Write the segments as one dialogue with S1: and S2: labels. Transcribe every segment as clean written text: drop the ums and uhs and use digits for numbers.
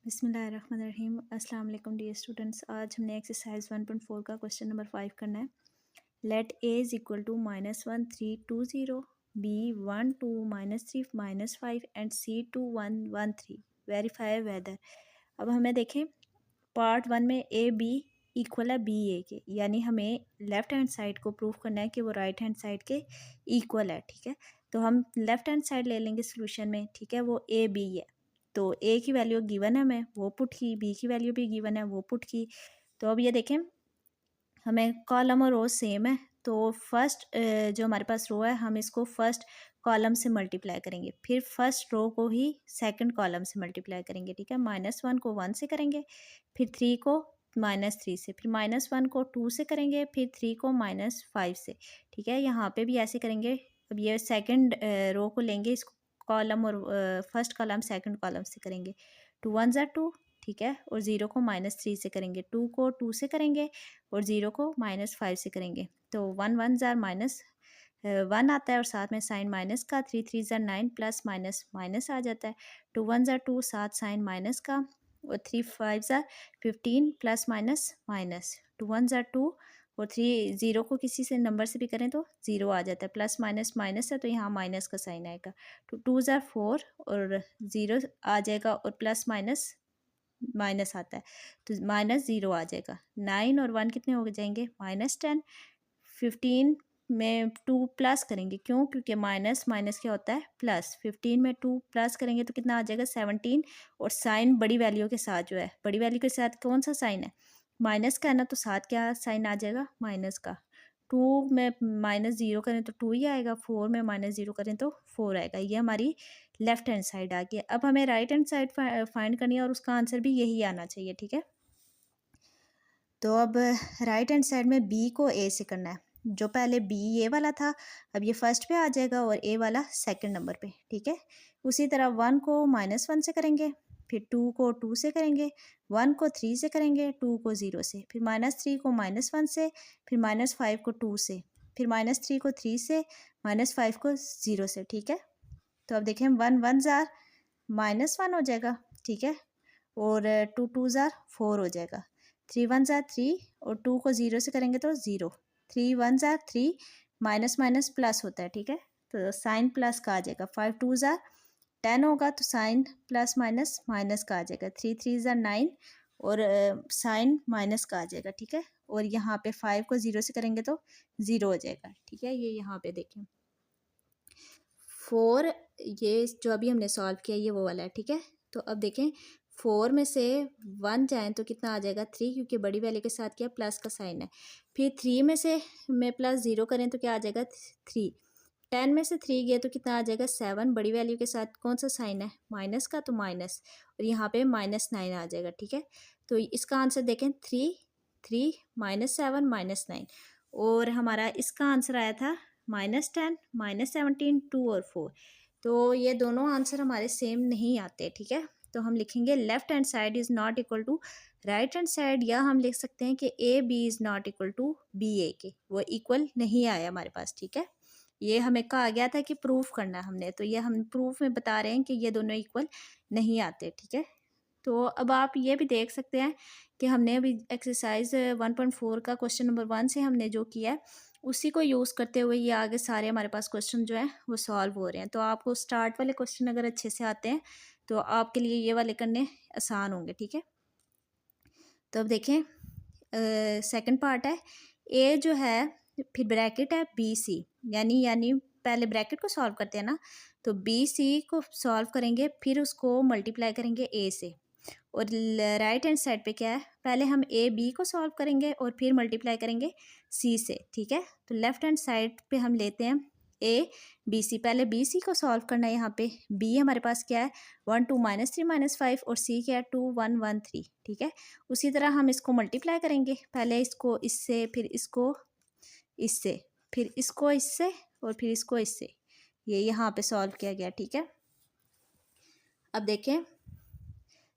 S1: बिस्मिल्लाहिर्रहमानिर्रहीम। अस्सलाम वालेकुम डियर स्टूडेंट्स। आज हमने एक्सरसाइज 1.4 का क्वेश्चन नंबर 5 करना है। Let A is equal to -1 3 2 0, B 1 2 -3 -5 and C 2 1 1 3। Verify whether. अब हमें देखें पार्ट 1 में ए बी इक्वल है बी ए के, यानी हमें लेफ़्ट हैंड साइड को प्रूव करना है कि वो राइट हैंड साइड के इक्वल है। ठीक है, तो हम लेफ़्ट हैंड साइड ले लेंगे सोल्यूशन में। ठीक है, वो ए बी है, तो ए की वैल्यू गिवन है हमें, वो पुट की, बी की वैल्यू भी गिवन है, वो पुट की। तो अब ये देखें हमें कॉलम और रो सेम है, तो फर्स्ट जो हमारे पास रो है हम इसको फर्स्ट कॉलम से मल्टीप्लाई करेंगे, फिर फर्स्ट रो को ही सेकंड कॉलम से मल्टीप्लाई करेंगे। ठीक है, -1 को 1 से करेंगे, फिर 3 को -3 से, फिर -1 को 2 से करेंगे, फिर 3 को -5 से। ठीक है, यहाँ पे भी ऐसे करेंगे। अब ये सेकंड रो को लेंगे, इसको कॉलम और फर्स्ट कॉलम सेकंड कॉलम से करेंगे। 2 1 ज़ा 2। ठीक है, और 0 को -3 से करेंगे, 2 को 2 से करेंगे और 0 को -5 से करेंगे। तो 1 1 ज़ार -1 आता है और साथ में साइन माइनस का, 3 3 ज़ार 9 प्लस माइनस माइनस आ जाता है। 2 1 ज़ार 2, साथ साइन माइनस का, और 3 5 ज़ार 15 प्लस माइनस माइनस। 2 1 ज़ार 2 और 3 0 को किसी से नंबर से भी करें तो 0 आ जाता है, प्लस माइनस माइनस है तो यहाँ माइनस का साइन आएगा। तो 2 ज़ार 4 और 0 आ जाएगा और प्लस माइनस माइनस आता है, तो -0 आ जाएगा। 9 और 1 कितने हो जाएंगे, -10। 15 में 2 प्लस करेंगे, क्यों, क्योंकि माइनस माइनस क्या होता है, प्लस। 15 में 2 प्लस करेंगे तो कितना आ जाएगा, 17। और साइन बड़ी वैल्यू के साथ जो है, बड़ी वैल्यू के साथ कौन सा साइन है, माइनस का है ना, तो साथ क्या साइन आ जाएगा, माइनस का। 2 में -0 करें तो 2 ही आएगा, 4 में -0 करें तो 4 आएगा। ये हमारी लेफ्ट हैंड साइड आ गई। अब हमें राइट हैंड साइड फाइंड करनी है और उसका आंसर भी यही आना चाहिए। ठीक है, तो अब राइट हैंड साइड में बी को ए से करना है। जो पहले बी ए वाला था, अब ये फर्स्ट पे आ जाएगा और ए वाला सेकंड नंबर पे। ठीक है, उसी तरह 1 को -1 से करेंगे, फिर 2 को 2 से करेंगे, 1 को 3 से करेंगे, 2 को 0 से, फिर -3 को -1 से, फिर -5 को 2 से, फिर -3 को 3 से, -5 को 0 से। ठीक है, तो अब देखें 1 1 ज़ार -1 हो जाएगा। ठीक है, और 2 2 ज़ार 4 हो जाएगा, 3 1 ज़ार 3 और 2 को 0 से करेंगे तो 0, 3 1 ज़ार 3, माइनस माइनस प्लस होता है। ठीक है, तो साइन प्लस का आ जाएगा। 5 2 ज़ार 10 होगा, तो साइन प्लस माइनस माइनस का आ जाएगा। 3 3 ज़ार 9 और साइन माइनस का आ जाएगा। ठीक है, और यहाँ पे 5 को 0 से करेंगे तो 0 हो जाएगा। ठीक है, ये यहाँ पे देखें 4, ये जो अभी हमने सॉल्व किया ये वो वाला है। ठीक है, तो अब देखें 4 में से 1 जाएँ तो कितना आ जाएगा, 3, क्योंकि बड़ी वैल्यू के साथ क्या प्लस का साइन है। फिर 3 में से प्लस 0 करें तो क्या आ जाएगा, 3। 10 में से 3 गया तो कितना आ जाएगा, 7। बड़ी वैल्यू के साथ कौन सा साइन है, माइनस का, तो माइनस, और यहाँ पे -9 आ जाएगा। ठीक है, तो इसका आंसर देखें 3 3 -7 -9, और हमारा इसका आंसर आया था -10 -17 2 और 4। तो ये दोनों आंसर हमारे सेम नहीं आते। ठीक है, तो हम लिखेंगे left hand side is not equal to right hand side, या हम लिख सकते हैं कि A B is not equal to B A के, वो इक्वल नहीं आया हमारे पास। ठीक है, ये हमें कहा गया था कि प्रूफ करना है हमने, तो ये हम प्रूफ में बता रहे हैं कि ये दोनों इक्वल नहीं आते। ठीक है, तो अब आप ये भी देख सकते हैं कि हमने अभी एक्सरसाइज 1.4 का क्वेश्चन नंबर 1 से हमने जो किया है उसी को यूज़ करते हुए ये आगे सारे हमारे पास क्वेश्चन जो हैं वो सॉल्व हो रहे हैं। तो आपको स्टार्ट वाले क्वेश्चन अगर अच्छे से आते हैं तो आपके लिए ये वाले करने आसान होंगे। ठीक है, तो अब देखें सेकंड पार्ट है, ए जो है फिर ब्रैकेट है बी सी, यानी पहले ब्रैकेट को सॉल्व करते हैं ना, तो बी सी को सॉल्व करेंगे, फिर उसको मल्टीप्लाई करेंगे ए से। और राइट हैंड साइड पे क्या है, पहले हम ए बी को सॉल्व करेंगे और फिर मल्टीप्लाई करेंगे सी से। ठीक है, तो लेफ्ट हैंड साइड पे हम लेते हैं ए बी सी, पहले बी सी को सॉल्व करना है। यहाँ पे बी हमारे पास क्या है, 1 2 -3 -5, और सी क्या है 2 1 1 3। ठीक है, उसी तरह हम इसको मल्टीप्लाई करेंगे, पहले इसको इससे, फिर इसको इससे, फिर इसको इससे, और फिर इसको इससे। ये यहाँ पे सॉल्व किया गया। ठीक है, अब देखें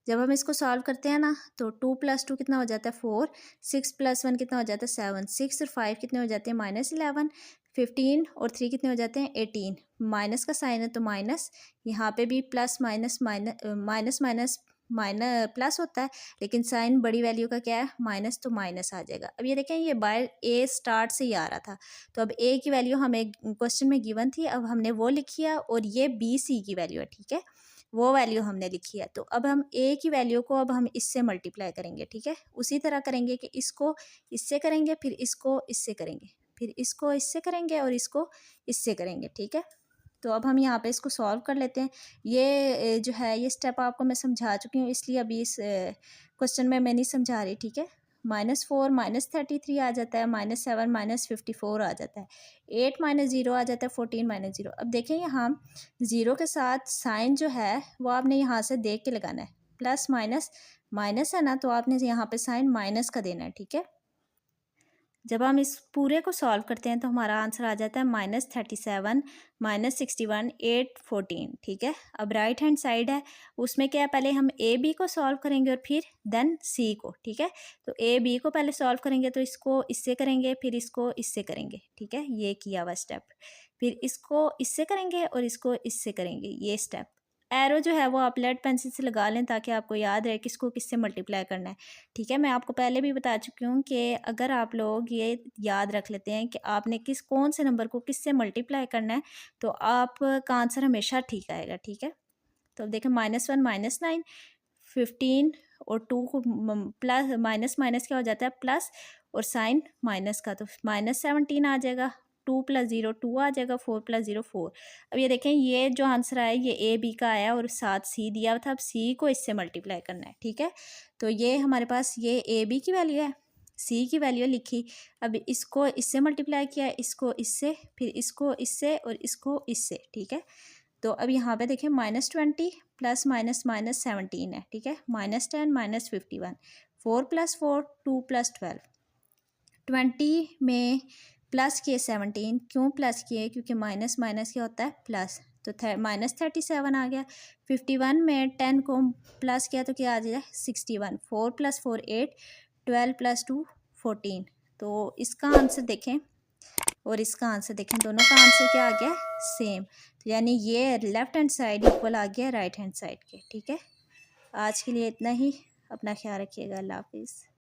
S1: जब हम इसको सॉल्व करते हैं ना, तो 2 + 2 कितना हो जाता है 4, 6 + 1 कितना हो जाता है 7, 6 और 5 कितने हो जाते हैं -11, 15 और 3 कितने हो जाते हैं 18। माइनस का साइन है तो माइनस, यहाँ पे भी plus minus minus minus minus plus होता है, लेकिन साइन बड़ी वैल्यू का क्या है, माइनस, तो माइनस आ जाएगा। अब ये देखें, ये बाय ए स्टार्ट से ही आ रहा था, तो अब ए की वैल्यू हमें क्वेश्चन में गिवन थी, अब हमने वो लिखी है, और ये बी सी की वैल्यू है, ठीक है, वो वैल्यू हमने लिखी है। तो अब हम ए की वैल्यू को अब हम इससे मल्टीप्लाई करेंगे, ठीक है, उसी तरह करेंगे कि इसको इससे करेंगे, फिर इसको इससे करेंगे, फिर इसको इससे करेंगे, और इसको इससे करेंगे, ठीक है। तो अब हम यहाँ पे इसको सॉल्व कर लेते हैं। ये जो है ये स्टेप आपको मैं समझा चुकी हूँ, इसलिए अभी इस क्वेश्चन में मैं नहीं समझा रही, ठीक है। -4 -33 आ जाता है, -7 -54 आ जाता है, 8 -0 आ जाता है, 14 -0। अब देखें यहाँ 0 के साथ साइन जो है वो आपने यहाँ से देख के लगाना है, प्लस माइनस माइनस है ना, तो आपने यहाँ पे साइन माइनस का देना है, ठीक है। जब हम इस पूरे को सॉल्व करते हैं तो हमारा आंसर आ जाता है -37 -61 8 14, ठीक है। अब राइट हैंड साइड है, उसमें क्या है, पहले हम ए बी को सॉल्व करेंगे और फिर देन सी को, ठीक है। तो ए बी को पहले सॉल्व करेंगे, तो इसको इससे करेंगे, फिर इसको इससे करेंगे, ठीक है, ये किया हुआ स्टेप, फिर इसको इससे करेंगे और इसको इससे करेंगे, ये स्टेप। एरो जो है वो आप लेड पेंसिल से लगा लें ताकि आपको याद रहे किसको किससे मल्टीप्लाई करना है, ठीक है। मैं आपको पहले भी बता चुकी हूँ कि अगर आप लोग ये याद रख लेते हैं कि आपने कौन से नंबर को किससे मल्टीप्लाई करना है, तो आपका आंसर हमेशा ठीक आएगा, ठीक है। तो अब देखें, -1 -9 15 और 2 को प्लस माइनस माइनस क्या हो जाता है, प्लस, और साइन माइनस का, तो -17 आ जाएगा, 2 + 0 2 आ जाएगा, 4 + 0 4। अब ये देखें, ये जो आंसर आया ये ए बी का आया और साथ सी दिया था, अब सी को इससे मल्टीप्लाई करना है, ठीक है। तो ये हमारे पास ये ए बी की वैल्यू है, सी की वैल्यू लिखी, अब इसको इससे मल्टीप्लाई किया, इसको इससे, फिर इसको इससे और इसको इससे, ठीक है। तो अब यहाँ पे देखिए -20 प्लस माइनस माइनस 17 है, ठीक है, -10 -51 4 + 4 2 + 12 20 में प्लस किए 17, क्यों प्लस किए, क्योंकि माइनस माइनस क्या होता है, प्लस, तो -37 आ गया। 51 में 10 को प्लस किया तो क्या आ जाए, 61 4 + 4 8 12 + 2 14। तो इसका आंसर देखें और इसका आंसर देखें, दोनों का आंसर क्या आ गया, सेम। तो यानी ये लेफ्ट हैंड साइड इक्वल आ गया राइट हैंड साइड के, ठीक है। आज के लिए इतना ही, अपना ख्याल रखिएगा, अल्लाह हाफिज़।